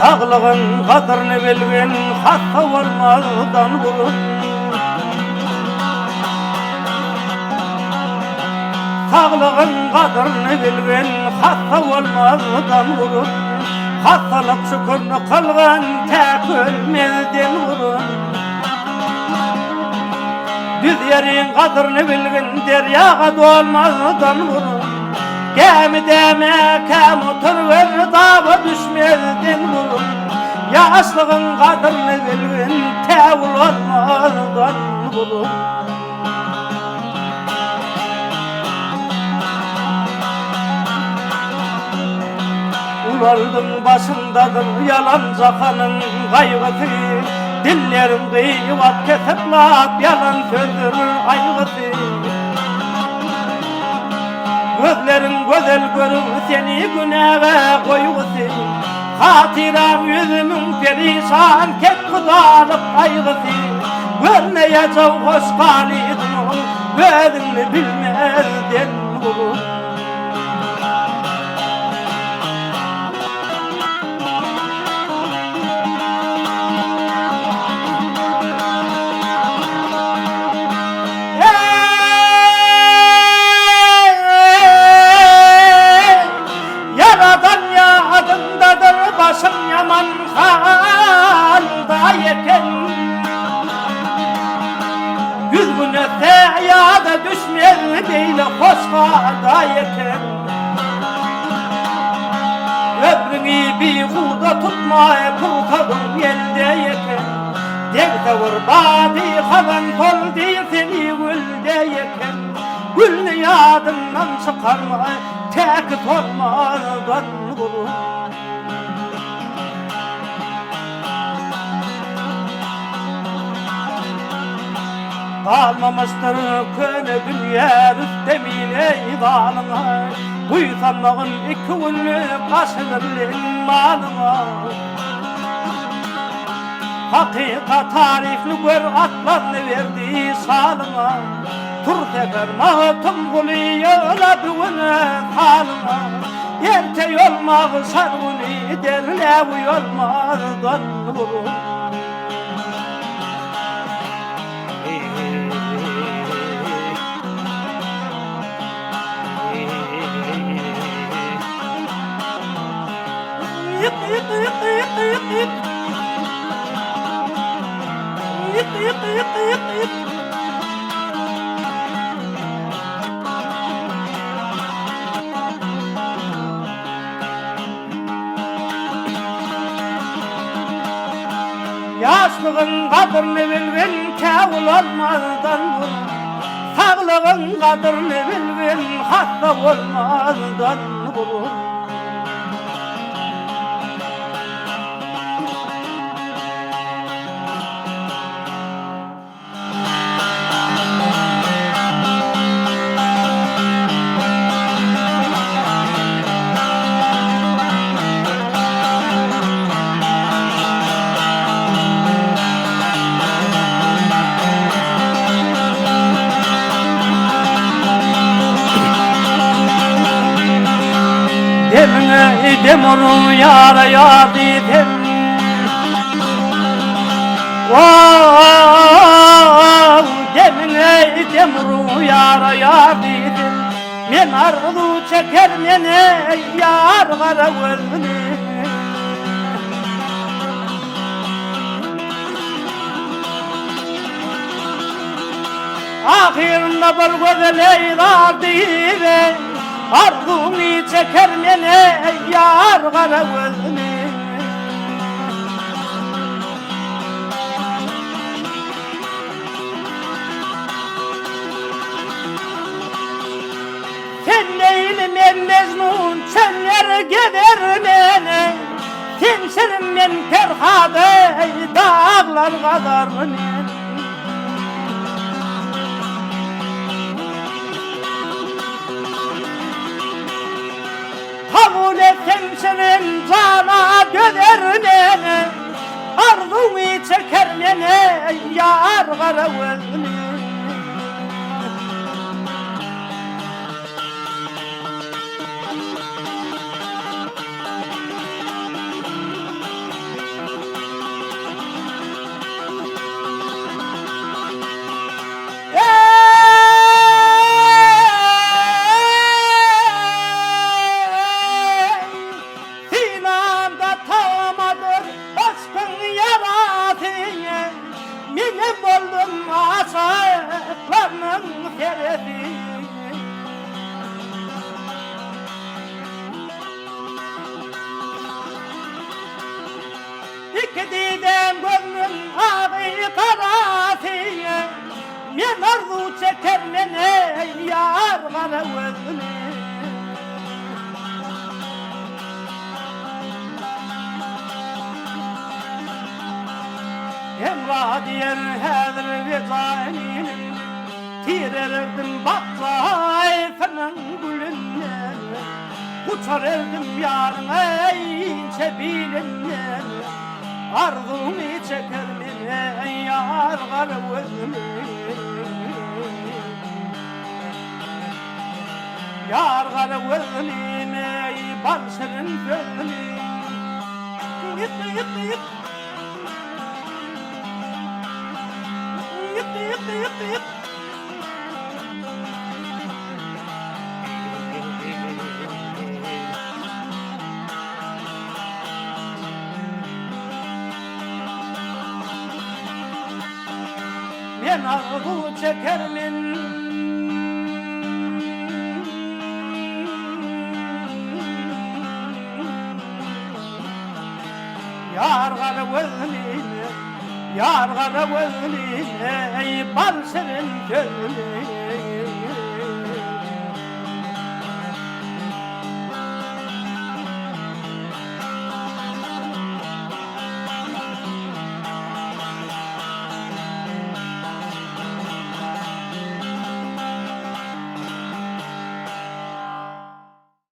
Sağlığın kadrini bilgin hasta olmazdan vurun. Sağlığın kadrini bilgin hasta olmazdan vurun. Hastalık şükürünü kılgın tek ölmezden vurun. Düz yerin kadrini bilgin deryaga dolmazdan vurun. Gemi deme kem oturver dava düşmezden vurun. Yaşlığın kadrini bilgin tevul olmazdan vurun. Ulardım başındadır yalanca kanın kaygısı. Dillerim kıyvat keseplap yalan sözdür aygısı. Gözlerin güzel görür seni günaha koygusu. Hatiram yüzümün perişan ket kudalık aygısı. Görmeyeceğim hoş kalidin ol, gözünü bilmezden vurur. Başım yaman halda yeken Yüz gün öte ya da düşmez değil hoşgada yeken Ömrünü bir kuda tutmaya kurtadın elde yeken Devde vur badi kalan kol değil seni gülde yeken Gülünü yadından çıkarma tek olmadan vurur. Kalmamıştır köne dünya rüstemine idanına Uysanmağın iki günlük kaşınırlın malına Hakikat tarifli gör atlarını verdi salına Tur teker mahtum buluyorla düğüne halına Yerte yolmağı sarvuni derle bu yolmazdan vurur. Yaşlığın kadrini bilgin kevul olmazdan vurun. Sağlığın kadrini bilgin hasta olmazdan vurun. Demine demonu yara yadim Wow demine demonu yara yadim Men arzu çeker mene yar kara gözünü Ahirinde bir güzel eylar diye Arzunu çeker mene yar kara gözünü Sen değilim en mecnun senler gider mene Temsilim men Ferhade dağlar kadar mene Kabul etsem senin cana göder mene Arzunu çeker mene yar kara gözünü Başımın feresi İki didem gözümün ağrı karası Men arzu çeker men ey yar kara gözlü Emrah diyen hedir ve zanin Tirerdim baktay fenen gülünden Uçar erdim yarın ey çebilinden Arzunu çeker men ey yar kara gözlü Yar kara gözlü ey balşırın gözlü Yık yık yık Yık Men arzu çekermin Yar kara gözlü Yar kara gözlü ey balşırın gözlü